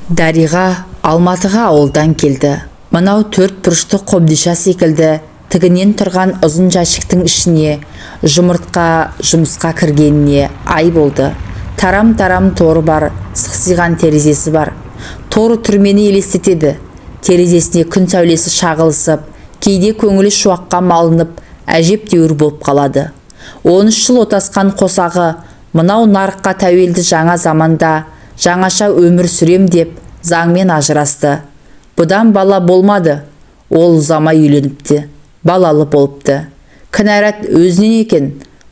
Дариға Алматыға ауылдан келді. Мынау төрт бұрышты қобдиша секілді тігінен тұрған ұзын жәшіктің ішіне жұмыртқа жұмысқа кіргеніне ай болды. Тарам-тарам торы бар, сықсиған терезесі бар. Торы түрмені елестетеді. Терезесіне күн сәулесі шағылысып, кейде көңілі шуаққа малынып, әжептәуір болып қалады. 13 жыл отасқан қосағы мынау нарыққа тәуелді жаңа заманда жаңаша өмір сүрем деп заңмен ажырасты. Бұдан бала болмады. Ол ұзамай үйленіпті. Балалы болыпты. Кінәрат өзінен екен.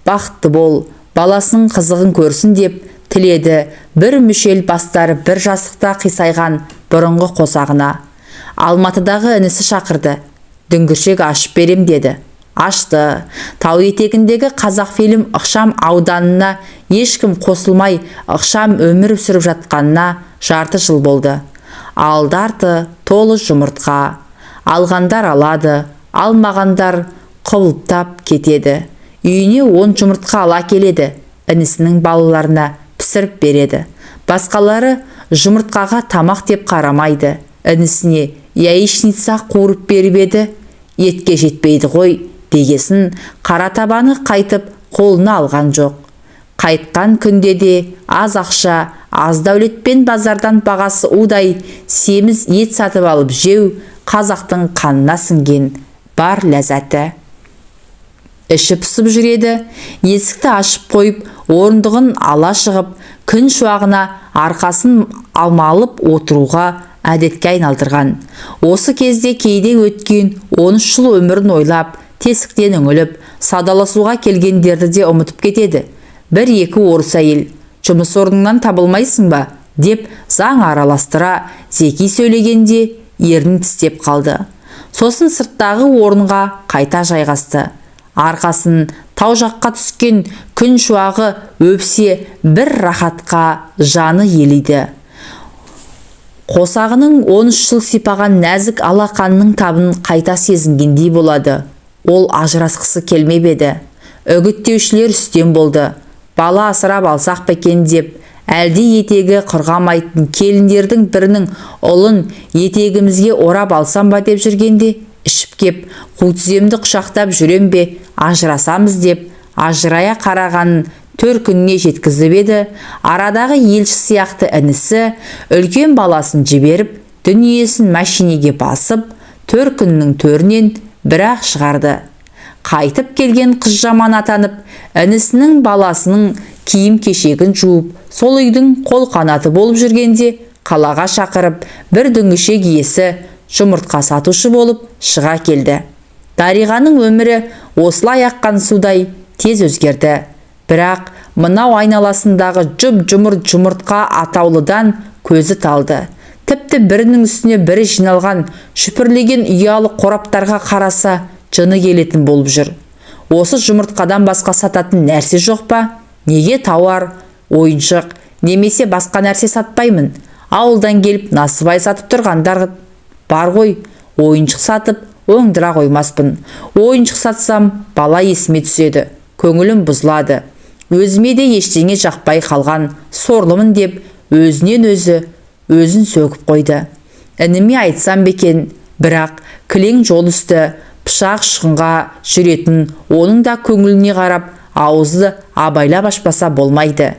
Бақытты бол, баласының қызығын көрсін деп тіледі бір мүшел бастары бір жастықта қисайған бұрынғы қосағына. Алматыдағы інісі шақырды. Дүңгіршек ашып берем деді. Ашты. Тау етегіндегі Қазақфильм ықшам ауданына ешкім қосылмай ықшам өмір сүріп жатқанына жарты жыл болды. Алды-арты толы жұмыртқа. Алғандар алады, алмағандар құбылтап кетеді. Үйіне 10 жұмыртқа ала келеді. Інісінің балаларына пісіріп береді. Басқалары жұмыртқаға тамақ деп қарамайды. Інісіне яичница қуырып беріп еді. Етке жетпейді ғой дегесін қара табаны қайтып қолына алған жоқ. Қайтқан күнде де аз ақша, аз дәулетпен базардан бағасы удай семіз ет сатып алып жеу қазақтың қанына сіңген бар ләззаты. Іші пысып жүреді. Есікті ашып қойып, орындығын ала шығып, күн шуағына арқасын алмалып отыруға әдетке айналдырған. Осы кезде кейде өткен 13 жыл өмірін ойлап, тесіктен үңіліп, саудаласуға келгендерді де ұмытып кетеді. Бір-екі орыс әйел, жұмыс орныңнан табылмайсың ба? Деп заң араластыра зеки сөйлегенде ернін тістеп қалды. Сосын сырттағы орынға қайта жайғасты. Арқасын тау жаққа түскен күн шуағы өпсе бір рахатқа жаны елейді. Қосағының 13 жыл сипаған нәзік алақанның табын қайта сезінгендей болады. Ол ажырасқысы келмеп еді. Үгіттеушілер үстем болды. Бала асырап алсақ па екен деп, әлде етегі құрғамайтын келіндердің бірінің ұлын етегімізге орап алсам ба деп жүргенде, ішіп кеп, қу тіземді құшақтап жүрем бе, ажырасамыз деп, ажырая қарағанын 4 күніне жеткізіп еді. Арадағы елші сияқты інісі үлкен баласын жіберіп, дүниесін машинеге басып, 4 күннің төрінен бірақ шығарды. Қайтып келген қыз жаман атанып, інісінің баласының киім кешегін жуып, сол үйдің қол қанаты болып жүргенде қалаға шақырып, бір дүңгішек иесі жұмыртқа сатушы болып шыға келді. Дариғаның өмірі осылай аққан судай тез өзгерді. Бірақ мынау айналасындағы жұп-жұмыр жұмыртқа атаулыдан көзі талды. Тіпті бірінің үстіне бірі жиналған шүпірлеген ұялы қораптарға қараса жыны келетін болып жүр. Осы жұмыртқадан басқа сататын нәрсе жоқ па? Неге тауар, ойыншық, немесе басқа нәрсе сатпаймын? Ауылдан келіп насыбай сатып тұрғандар бар ғой. Ойыншық сатып оңдыра қоймаспын. Ойыншық сатсам бала есіме түседі. Көңілім бұзылады. Өзіме де ештеңе жақпай қалған сорлымын деп өзін сөгіп қойды. Ініме айтсам бекен, бірақ кілең жол үсті пышақ шығынға жүретін, оның да көңіліне қарап ауызды абайлап ашпаса болмайды.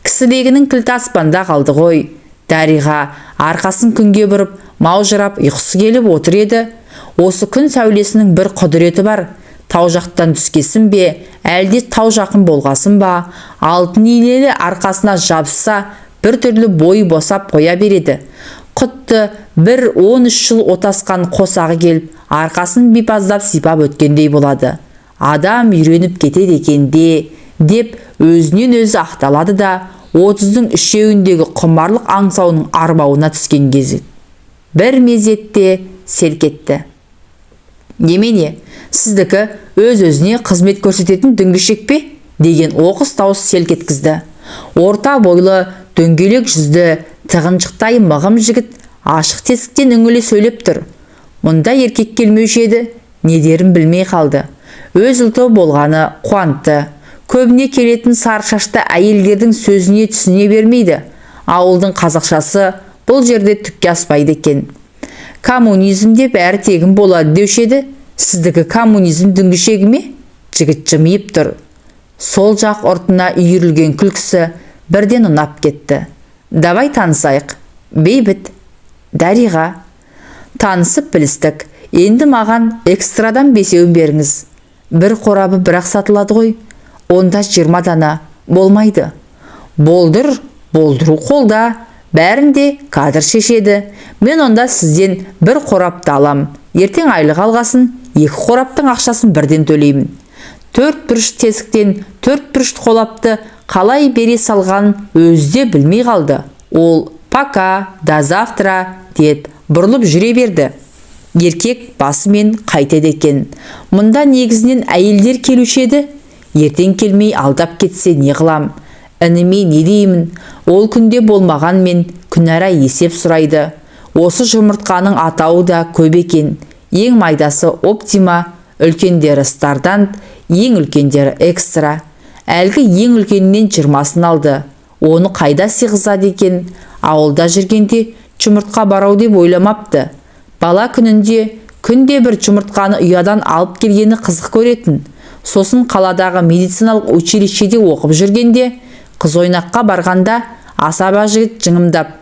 Кісілегінің кілті аспанда қалды ғой. Дариға арқасын күнге бұрып маужырап ұйқысы келіп отыр еді. Осы күн сәулесінің бір құдіреті бар. Тау жақтан түскесін бе, әлде тау жақын болғасын ба, алтын иілелі арқасына жабысса бір түрлі бойы босап қоя береді. Құтты бір 13 жыл отасқан қосағы келіп, арқасын бипаздап сипап өткендей болады. Адам үйреніп кетеді екенде, деп өзінен өзі ақталады да, 30-дің үшеуіндегі құмарлық аңсауының арбауына түскен кезі. Бір мезетте селк етті. Немене, сіздікі өз-өзіне қызмет көрсететін дүңгішек пе? Деген оқыс дауыс селк еткізді. Орта бойлы, дөңгелек жүзді, тығыншықтай мығым жігіт ашық тесіктен үңіле сөйлеп тұр. Мұнда еркек келмеуші еді, не дерін білмей қалды. Өз ұлты болғаны қуантты. Көбіне келетін сары шашты әйелдердің сөзіне түсіне бермейді. Ауылдың қазақшасы бұл жерде түкке аспайды екен. Коммунизмде бәрі тегін болады деуші еді. Сіздікі коммунизм дүңгішегі ме? Жігіт жымиып тұр. Сол жақ ұртына үйірілген күлкісі бірден ұнап кетті. Давай танысайық. Бейбіт. Дариға. Танысып білістік. Енді маған экстрадан 5-еуін беріңіз. Бір қорабы бірақ сатылады ғой. Онда 20 дана болмайды. Болдыру қолда. Бәрінде кадр шешеді. Мен онда сізден бір қорапты алам. Ертең айлық алғасын 2 қораптың ақшасын бірден төлеймін. 4 бұрыш тесіктен 4 бұрыш қолапты қалай бере салған өзде білмей қалды. Ол пока, до завтра дед бұрылып жүре берді. Еркек басымен қайтеді екен. Мұнда негізінен әйелдер келуші еді. Ертең келмей алдап кетсе не қылам? Ініме не деймін? Ол күнде болмаған мен күнара есеп сұрайды. Осы жұмыртқаның атауы да көп екен. Ең майдасы оптима, үлкендері стардант, ең үлкендері экстра. Әлгі ең үлкенінен 20-сын алды. Оны қайда сыйғызады екен? Ауылда жүргенде жұмыртқа барау деп ойламапты. Бала күнде бір жұмыртқаны ұядан алып келгені қызық көретін. Сосын қаладағы медициналық училищеде оқып жүргенде, қыз ойнаққа барғанда асаба жігіт жыңымдап: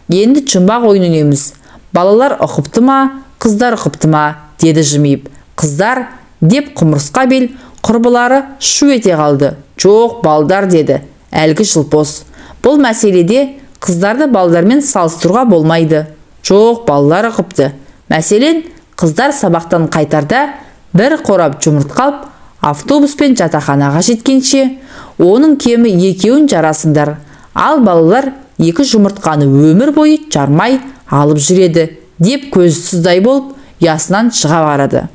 "Енді жұмбақ ойнаймыз. Балалар ұқыпты ма, қыздар ұқыпты ма?" деді жымиып. "Қыздар" деп құмырсқа бел құрбылары шу ете қалды. "Жоқ, балдар" деді әлгі жылпос. Бұл мәселеде қыздарды балдармен салыстыруға болмайды. "Жоқ, балалар ұқыпты." Мәселен, қыздар сабақтан қайтарда бір қорап жұмыртқа алып, автобуспен жатақханаға жеткенше, оның кемі 2-еуін жарасыңдар. Ал балалар 2 жұмыртқаны өмір бойы жармай алып жүреді, деп көзі тұздай болып, ясынан шыға барады.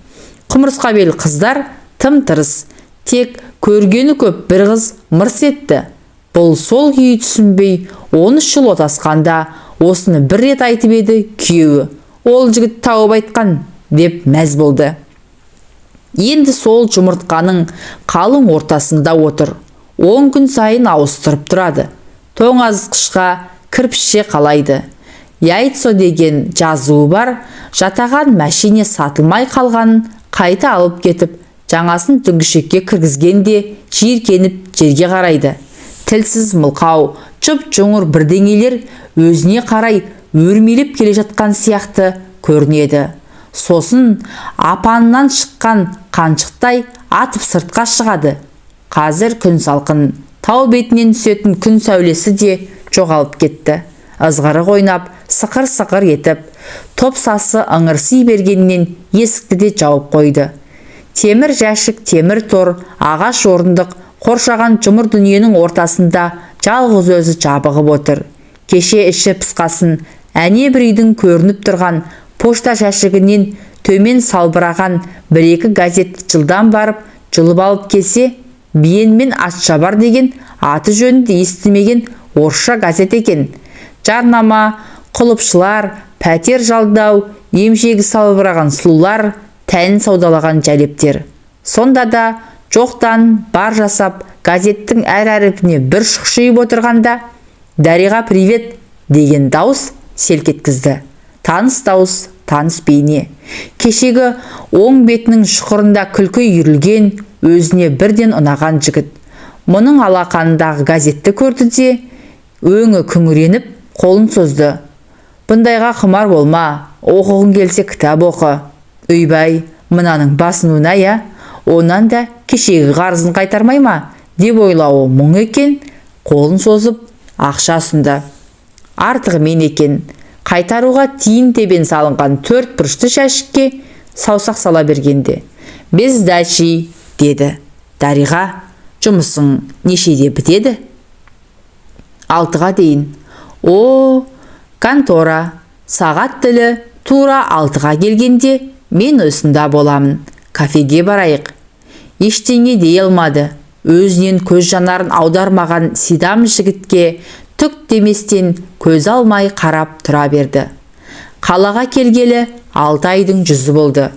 Құмырсқа бел қыздар тым тырыс, тек көргені көп бір қыз мырс етті. Бұл сол күйі түсінбей, 13 жыл отасқанда осыны бір рет айтып еді күйеуі. "Ол жігіт тауып айтқан" деп мәз болды. Енді сол жұмыртқаның қалың ортасында отыр. 10 күн сайын ауыстырып тұрады. Тоңазытқышқа кірпішше қалайды. Яйцо деген жазуы бар. Жатаған мәшине сатылмай қалғанын қайта алып кетіп, жаңасын дүңгішекке кіргізгенде жиіркеніп жерге қарайды. Тілсіз мылқау, жұп-жұмыр бірдеңелер өзіне қарай өрмелеп келе жатқан сияқты көрінеді. Сосын апанынан шыққан қаншықтай атып сыртқа шығады. Қазір күн салқын, тау бетінен түсетін күн сәулесі де жоғалып кетті. Ызғырық ойнап, сықыр-сықыр етіп, топсасы ыңырси бергеннен есікті де жауып қойды. Темір жәшік, темір тор, ағаш орындық қоршаған жұмыр дүниенің ортасында жалғыз өзі жабығып отыр. Кеше іші пысқасын, әне бір үйдің көрініп тұрған пошта жәшігінен төмен салбыраған 1-2 газет жылдан барып жұлып алып келсе, Биен мен Атшабар деген аты жөнді естімеген орысша газет екен. Жарнама, құлыпшылар, пәтер жалдау, емшегі салбыраған сұлулар, тән саудалаған жәлептер. Сонда да жоқтан бар жасап, газеттің әр әріпіне бір шұқшиып отырғанда, "Дариға, привет" деген дауыс селк еткізді. Таныс дауыс, таныс бейне. Кешегі оң бетінің шұқырында күлкі үйірілген, өзіне бірден ұнаған жігіт. Мұның алақанындағы газетті көрді де, өңі күңіреніп, қолын созды. "Бұндайға құмар болма, оқығың келсе кітап оқы." "Үйбай, мынаның басынуына я, онан да кешегі қарызын қайтармай ма?" деп ойлауы мұң екен. Қолын созып, ақша ұсынды. Артығы мен екен. Қайтаруға тиын тебен салынған 4 бұрышты жәшікке саусақ сала бергенде, "Без сдачи" деді. "Дариға, жұмысың нешеде бітеді?" "6-ға дейін." "О, контора. Сағат тілі тура 6-ға келгенде мен осында боламын. Кафеге барайық." Ештеңе дей алмады. Өзінен көз жанарын аудармаған сидам жігітке түк деместен көз алмай қарап тұра берді. Қалаға келгелі 6 айдың жүзі болды.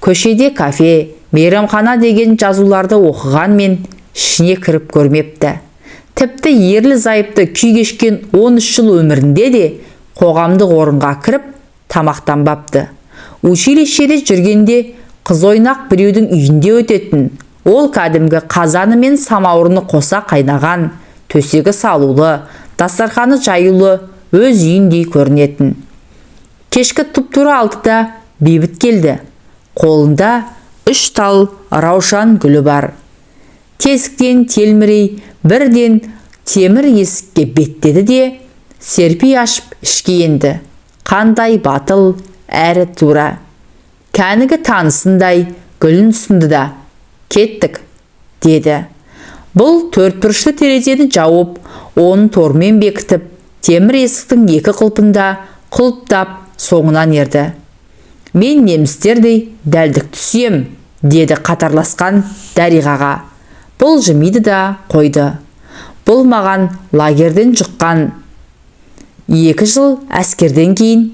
Көшеде кафе, мейрамхана деген жазуларды оқығанмен ішіне кіріп көрмепті. Тіпті ерлі зайыпты күй кешкен 13 жыл өмірінде де қоғамдық орынға кіріп тамақтанбапты. Училищеде жүргенде қыз ойнақ біреудің үйінде өтетін. Ол кәдімгі қазаны мен самауырны қоса қайнаған, төсегі салулы, дастарханы жаюлы өз үйіндей көрінетін. Кешкі тұп-тура 6-да Бейбіт келді. Қолында 3 тал раушан гүлі бар. Тесіктен телмірей бірден темір есікке беттеді де серпи ашып ішке енді. Қандай батыл әрі тура. Кәнігі танысындай гүлін ұсынды да «Кеттік» деді. Бұл 4 бұрышты терезені жауып, оны тормен бекітіп, темір есіктің 2 құлпында құлыптап соңынан ерді. «Мен немістердей дәлдік түсем» деді қатарласқан Дариғаға. Бұл жымиды да қойды. Бұл маған лагерден жұққан. 2 жыл әскерден кейін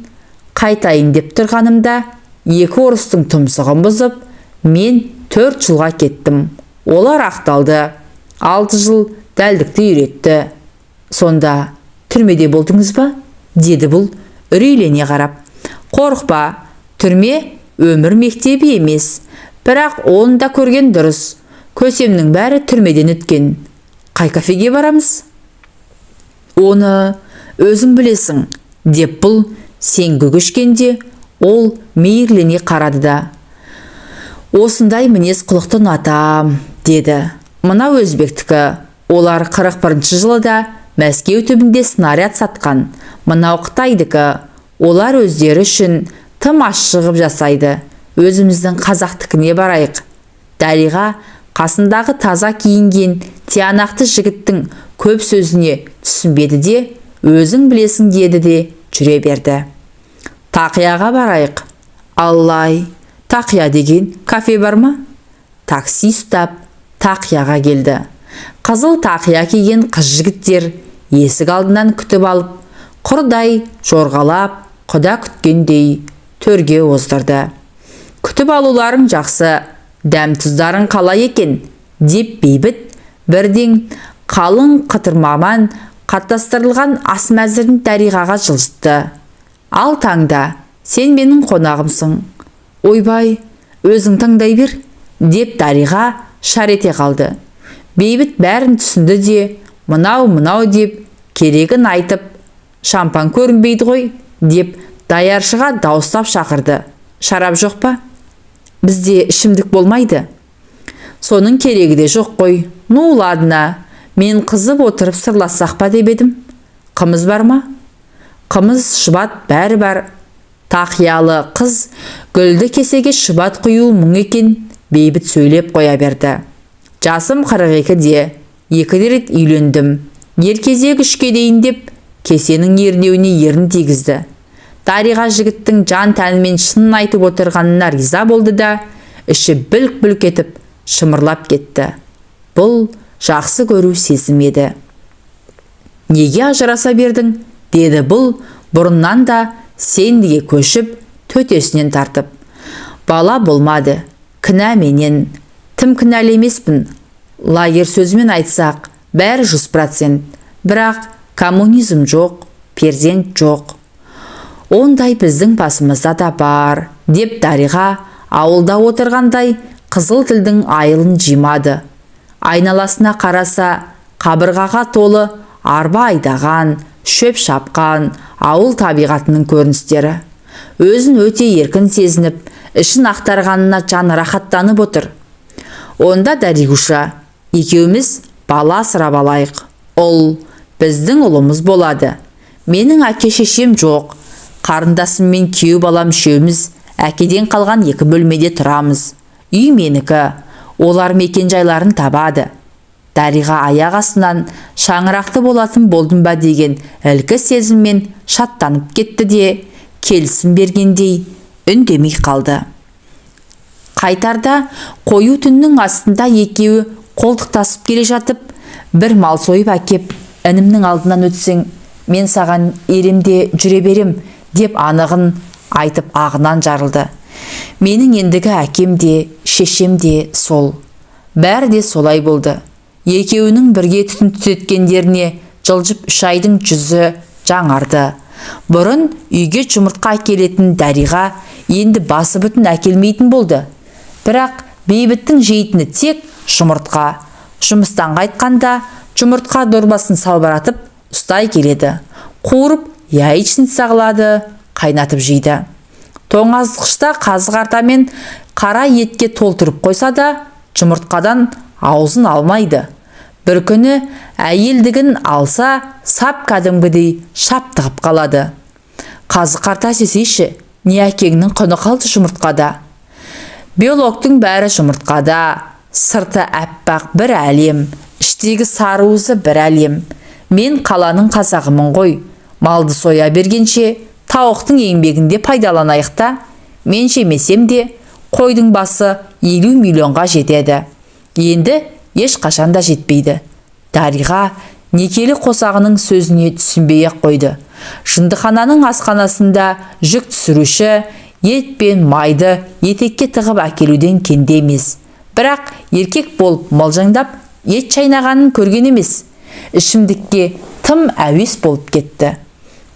қайтайын деп тұрғанымда 2 орыстың тұмсығын бұзып, мен 4 жылға кеттім. Олар ақталды. 6 жыл дәлдікті үйретті. Сонда түрмеде болдыңыз ба? Деді бұл үрейлене қарап. Қорықпа, түрме өмір мектебі емес. Бірақ оны да көрген дұрыс. Көсемнің бәрі түрмеден өткен. Қай кафеге барамыз? Оны өзің білесің, деп бұл сеңгі көшкенде ол мейірлене қарады да. Осындай мінез құлықты ұнатам, деді. Мына өзбектікі. Олар 41 жылыда Мәскеу түбінде снаряд сатқан. Мынау Қытайдікі. Олар өздері үшін тым ашығып жасайды. Өзіміздің қазақтікіне барайық. Дариға қасындағы таза киінген тиянақты жігіттің көп сөзіне түсінбеді де, өзің білесің деді де жүре берді. Тақияға барайық. Аллай, Тақия деген кафе бар ма? Такси ұстап Тақияға келді. Қызыл тақия киген қыз жігіттер есік алдынан күтіп алып, құрдай жорғалап, құда күткендей төрге оздырды. Күтіп алуларың жақсы, дәм тұздарың қалай екен, деп Бейбіт бірден қалың қытырмаман қаттастырылған ас мәзірін Дариғаға жылжытты. Ал таңда, сен менің қонағымсың. Ойбай, өзің таңдай бер, деп Дариға шар ете қалды. Бейбіт бәрін түсінді де, мынау деп керегін айтып, шампан көрінбейді ғой, деп даяршыға дауыстап шақырды. Шарап жоқ па? Бізде ішімдік болмайды. Соның керегі де жоқ қой. Ну ладно, мен қызып отырып сырлассақ па деп едім. Қымыз бар ма? Қымыз, шұбат бәрі бар. Тақиялы қыз гүлді кесеге шұбат құю мұң екен. Бейбіт сөйлеп қоя берді. Жасым 42-де, 2 рет үйлендім. Еркезек 3-ке дейін деп кесенің ернеуіне ерін тигізді. Дариға жігіттің жан тәнімен шынын айтып отырғанына риза болды да, іші бүлк-бүлк етіп шымырлап кетті. Бұл жақсы көру сезім еді. Неге ажыраса бердің? Деді бұл бұрыннан да сендіге көшіп, төтесінен тартып. Бала болмады, кінә менен. Тым кінәлі емеспін. Лагер сөзімен айтсақ, бәрі 100%. Бірақ коммунизм жоқ, перзент жоқ. Ондай біздің басымызда да бар, деп Дариға ауылда отырғандай қызыл тілдің айылын жимады. Айналасына қараса, қабырғаға толы арба айдаған, шөп шапқан ауыл табиғатының көріністері. Өзін өте еркін сезініп, ішін ақтарғанына жаны рахаттанып отыр. Онда Даригуша, екеуміз бала асырап алайық. Ол біздің ұлымыз болады. Менің әке-шешем жоқ. Қарындасым мен күйеу балам үшеуміз әкеден қалған 2 бөлмеде тұрамыз. Үй менікі, олар мекен жайларын табады. Дариға аяқ астынан шаңырақты болатын болдым ба деген ілкі сезіммен шаттанып кетті де, келісім бергендей үндемей қалды. Қайтарда қою түннің астында екеуі қолтықтасып келе жатып, бір мал сойып әкеп, інімнің алдынан өтсең, мен саған еремде жүре берем, деп анығын айтып ағынан жарылды. Менің ендігі әкем де, шешем де сол. Бәрі де солай болды. Екеуінің бірге түтін түтеткендеріне жылжып 3 айдың жүзі жаңарды. Бұрын үйге жұмыртқа әкелетін Дариға енді басы бүтін әкелмейтін болды. Бірақ Бейбіттің жейтіні тек жұмыртқа. Жұмыстан қайтқанда жұмыртқа дорбасын салбыратып ұстай келеді. Қуырып, яйчын сағылады, қайнатып жейді. Тоңазытқышта қазы қарта мен қара етке толтырып қойса да, жұмыртқадан аузын алмайды. Бір күні әйелдігін алса, сап кәдімгідей шаптығып қалады. Қазы қарта сесейші, не әкеңнің құны қалды жұмыртқада. Биологтың бәрі жұмыртқада, сырты әппақ бір әлем, іштегі сарыуызы бір әлем. Мен қаланың қазағымын ғой, малды соя бергенше, тауықтың еңбегінде пайдаланайық та. Мен жемесем де, қойдың басы 50 миллионға жетеді. Енді еш қашанда жетпейді. Дариға некелі қосағының сөзіне түсінбей-ақ қойды. Жындыхананың асханасында жүк түсіруші ет пен майды етекке тығып әкелуден кенде емес. Бірақ еркек болып малжаңдап ет чайнағанын көрген емес. Ішімдікке тым әуес болып кетті.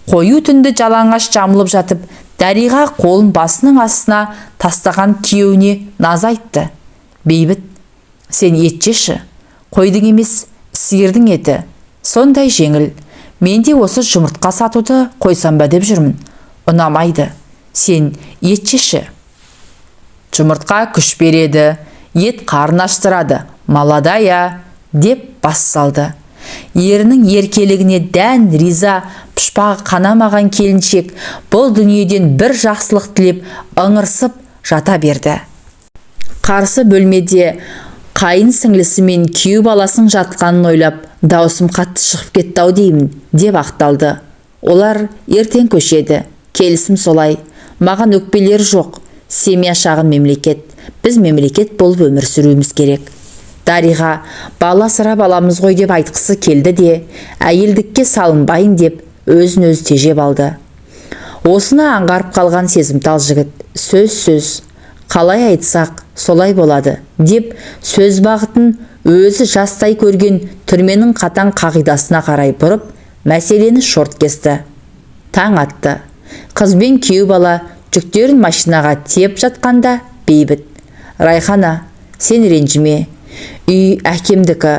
Қою түнді жалаңаш жамылып жатып, Дариға қолын басының астына тастаған күйеуіне наз айтты. Бейбіт, сен ет жеші, қойдың емес, сиырдың еті. Сондай жеңіл. Мен де осы жұмыртқа сатуды қойсам ба деп жүрмін. Ұнамайды. Сен ет жеші. Жұмыртқа күш береді, ет қарын аштырады, маладая, деп бас салды. Ерінің еркелігіне дән риза, пұшпағы қанамаған келіншек бұл дүниеден бір жақсылық тілеп ыңырсып жата берді. Қарсы бөлмеде қайын сіңлісі мен күйеу баласын жатқанын ойлап, даусым қатты шығып кетті-ау деймін, деп ақталды. Олар ертең көшеді. Келісім солай. Маған өкпелер жоқ. Семья шағын мемлекет. Біз мемлекет болып өмір сүруіміз керек. Дариға бала сырап аламыз ғой деп айтқысы келді де, әйелдікке салынбайын деп өзін-өзі тежеп алды. Осыны аңғарып қалған сезімтал жігіт сөз, қалай айтсақ солай болады деп сөз бағытын өзі жастай көрген түрменің қатаң қағидасына қарай бұрып, мәселені шорт кесті. Таң атты. Қыз бен күйеу бала жүктерін машинаға тиеп жатқанда Бейбіт: Райхана, сен ренжіме. Үй әкемдікі.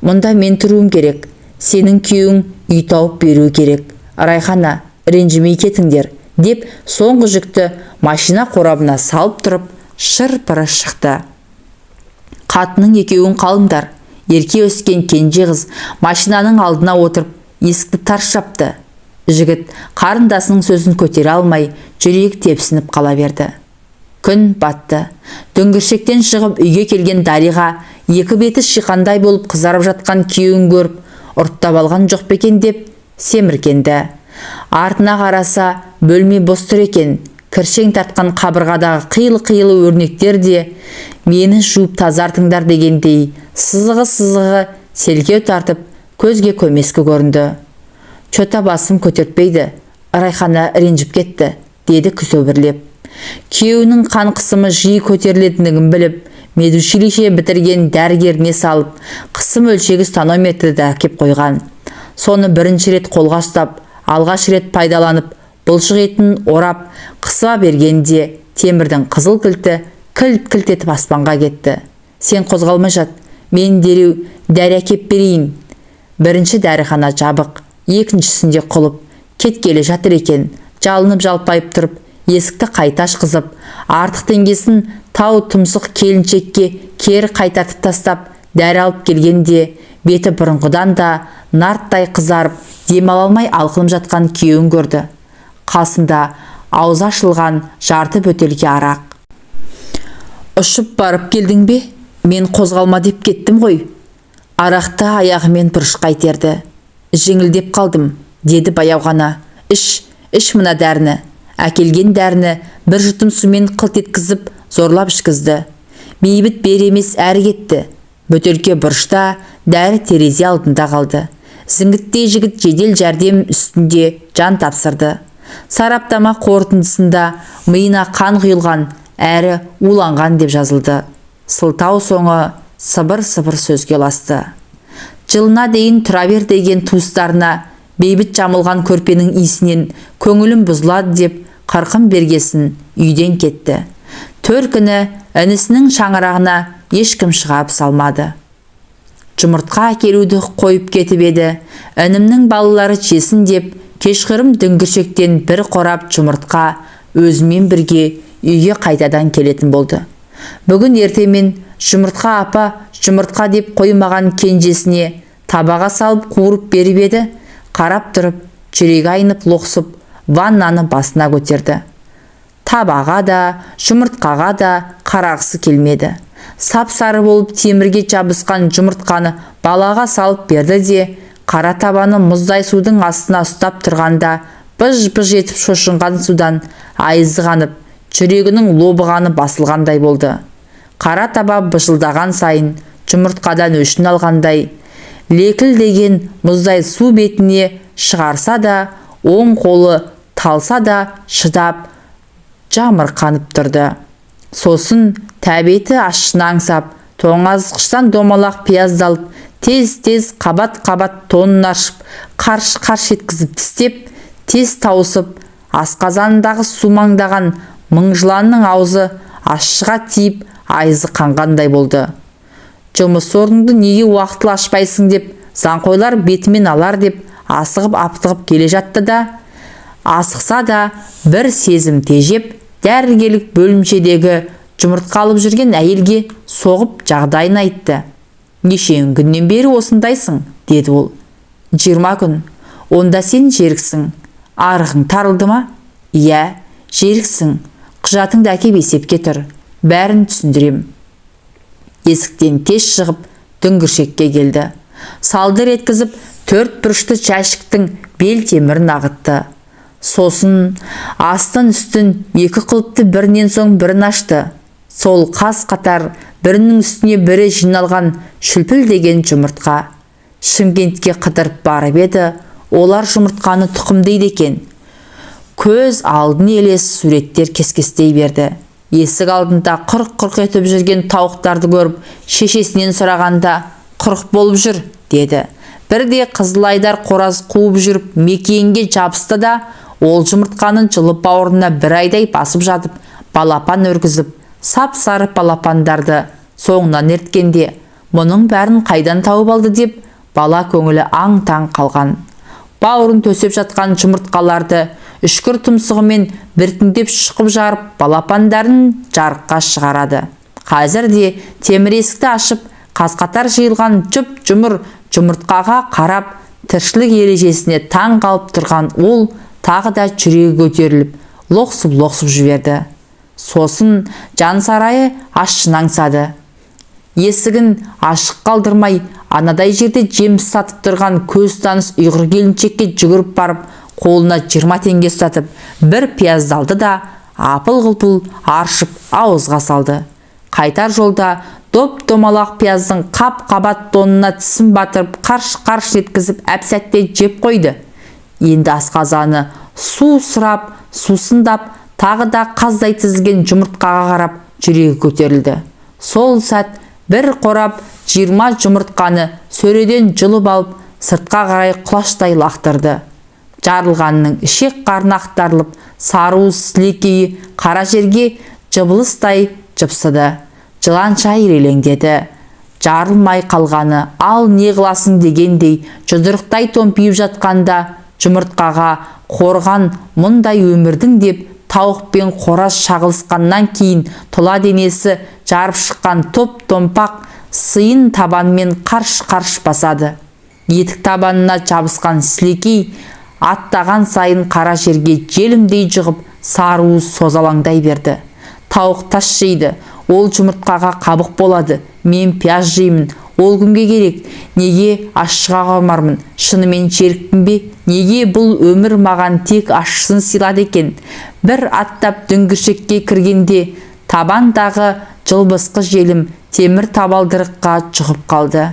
Мұнда мен тұруым керек. Сенің күйеуің үй тауып беру керек. Райхана, ренжімей кетіңдер, деп соңғы жүкті машина қорабына салып тұрып, шыр-пыры шықты. Қатының екеуін қалыңдар. Ерке өскен кенже қыз машинаның алдына отырып, есікті тарс жапты. Жігіт қарындасының сөзін көтере алмай, жүрегі тепсініп қала берді. Күн батты. Дөңгіршектен шығып үйге келген Дариға екі беті шиқандай болып қызарып жатқан күйеуін көріп, ұрттап алған жоқ бекен деп семіркенді. Артына қараса бөлме бос тұр екен. Кіршең тартқан қабырғадағы қилы-қилы өрнектер де мені жуып тазартыңдар дегендей сызығы селкеу тартып көзге көмескі көрінді. Чота басым көтертпейді. Райхана ренжіп кетті, деді күсөбірлеп. Күйеуінің қан қысымы жиі көтерілетіндігін біліп, медучилище бітірген дәрігеріне салып, қысым өлшегіш тонометрді әкеп қойған. Соны бірінші рет қолға ұстап, алғаш рет пайдаланып, бұлшық етін орап, қысыма бергенде темірдің қызыл кілті кілт етіп аспанға кетті. Сен қозғалмай жат, мен дереу дәрі әкеп берейін. Бірінші дәріхана жабық, екіншісінде құлып, кеткелі жатыр екен. Жалынып жалпайып тұрып, есікті қайта ашқызып, артық теңгесін тау тұмсық келіншекке кері қайтартып тастап, дәрі алып келгенде беті бұрынғыдан да нарттай қызарып, демала алмай алқынып жатқан күйеуін көрді. Қасында аузы ашылған жарты бөтелке арақ. Ұшып барып келдің бе? Мен қозғалма деп кеттім ғой. Арақты аяғымен бұрышқа итерді. Жеңілдеп қалдым, деді баяу ғана. Іш мына дәріні. Әкелген дәріні бір жұтым сумен қылт еткізіп, зорлап ішкізді. Бейбіт бер емес әрі кетті. Бөтелке бұрышта, дәрі терезе алдында қалды. Зіңгіттей жігіт жедел жәрдем үстінде жан тапсырды. Сараптама қорытындысында миына қан құйылған, әрі уланған деп жазылды. Сылтау соңы сыбыр сөзге ұласты. Жылына дейін тұра бер деген туыстарына Бейбіт жамылған көрпенің иісінен көңілім бұзылады деп қырқын бергесін үйден кетті. Төркіні інісінің шаңырағына ешкім шығап салмады. Жұмыртқа әкелуді қойып кетіп еді. Інімнің балалары жесін деп кешқұрым дүңгіршектен бір қорап жұмыртқа өзімен бірге үйге қайтадан келетін болды. Бүгін ертемен жұмыртқа апа жұмыртқа деп қоймаған кенжесіне табаға салып қуырып беріп еді. Қарап тұрып, жүрегі айнып лоқсып, ваннаны басына көтерді. Табаға да, жұмыртқаға да қарағысы келмеді. Сап-сары болып темірге жабысқан жұмыртқаны балаға салып берді де, қара табаны мұздай судың астына ұстап тұрғанда, быж-быж етіп шошынған судан айызғанып, жүрегінің лобығаны басылғандай болды. Қара таба быжылдаған сайын, жұмыртқадан өшін алғандай, лекілдеген мұздай су бетіне шығарса да, оң қолы талса да шыдап, жамырқанып тұрды. Сосын тәбеті ашшына аңсап, тоңазытқыштан домалақ пияздалып, тез-тез қабат-қабат тонын ашып, қарш-қарш еткізіп тістеп, тез тауысып, асқазанындағы сумаңдаған мыңжыланның аузы ащыға тиіп, айызы қанғандай болды. Жұмыс орныңды неге уақытылы ашпайсың деп, заңқойлар бетімен алар деп, асығып-аптығып келе жатты да, асықса да бір сезім тежеп, дәрігерлік бөлімшедегі жұмыртқа алып жүрген әйелге соғып жағдайын айтты. Нешең күннен бері осындайсың, деді ол. 20 күн. Онда сен жеріксің. Арығың тарылды ма? Иә, жеріксің. Құжатыңды әкеп есепке тұр. Бәрін түсіндірем. Есіктен тез шығып, дүңгіршекке келді. Салдыр еткізіп, 4 бұрышты жәшіктің бел темірін ағытты. Сосын астын үстін 2 құлыпты бірінен соң бірін ашты. Сол қас қатар бірінің үстіне бірі жиналған шүлпілдеген жұмыртқа. Шымкентке қыдырып барып еді, олар жұмыртқаны тұқымдайды екен. Көз алдын елес суреттер кескестей берді. Есік алдында құрық-құрық етіп жүрген тауықтарды көріп, шешесінен сұрағанда, құрық болып жүр, деді. Бірде Қызылайдар қораз қуып жүріп, мекенге жабысты да, ол жұмыртқаның жылы бауырына бір айдай басып жатып, балапан өргізіп, сап-сары балапандарды соңынан ерткенде, мұның бәрін қайдан тауып алды деп, бала көңілі аң-таң қалған. Бауырын төсеп жатқан жұмыртқаларды үшкір тұмсығымен біртіндеп шықып жарып, балапандарын жарыққа шығарады. Қазір де темір есікті ашып, қаз-қатар жиылған жұп-жұмыр жұмыртқаға қарап, тіршілік ережесіне таң қалып тұрған ол тағы да жүрегі көтеріліп, лоқсып жіберді. Сосын жан сарайы ашшын аңсады. Есігін ашық қалдырмай, анадай жерде жеміс сатып тұрған көз таныс ұйғыр келіншекке жүгіріп барып, қолына 20 теңге ұстатып, бір пиязды алды да, апыл-ғұлпыл аршып ауызға салды. Қайтар жолда доп-домалақ пияздың қап-қабат тонына тісін батырып, қарш-қарш еткізіп, әп-сәтте жеп қойды. Енді асқазаны су сұрап, сусындап, тағы да қаздай тізілген жұмыртқаға қарап, жүрегі көтерілді. Сол сәт бір қорап 20 жұмыртқаны сөреден жұлып алып, сыртқа қарай құлаштай лақтырды. Жарылғанның ішек қарны ақтарылып, сарыуыз сілекейі қара жерге жыбылыстай жыпсыды. Жыланша ирелеңдеді. Жарылмай қалғаны, ал не қыласың дегендей, жұдырықтай томпиып жатқанда, жұмыртқаға қорған мұндай өмірдің деп, тауықпен қораз шағылысқаннан кейін тұла денесі жарып шыққан топ-томпақ сыйын табанмен қарш-қарш басады. Етік табанына жабысқан сілекей аттаған сайын қара жерге желімдей жығып, сарыуыз созалаңдай берді. Тауық тас жейді, ол жұмыртқаға қабық болады. Мен пияз жеймін, ол кімге керек? Неге ашшыға қалмармын? Шынымен жеріктім бе? Неге бұл өмір маған тек ашшысын сыйлады екен? Бір аттап дүңгіршекке кіргенде, табандағы жылбысқы желім темір табалдырыққа жұғып қалды.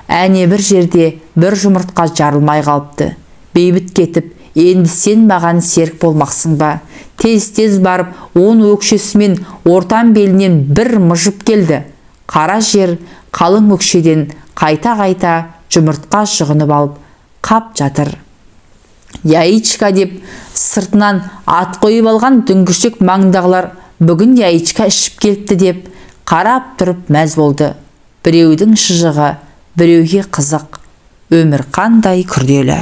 Әне бір жерде бір жұмыртқа жарылмай қалыпты. Бейбіт кетіп, енді сен маған серік болмақсың ба? Тез-тез барып, оның өкшесімен ортан белінен бір мұжып келді. Қара жер қалың өкшеден қайта-қайта жұмыртқа шығынып алып, қап жатыр. Яичка деп сыртынан ат қойып алған дүңгіршек маңдағылар бүгін яичка ішіп келіпті деп қарап тұрып мәз болды. Біреудің шыжығы біреуге қызық. Өмір қандай күрделі.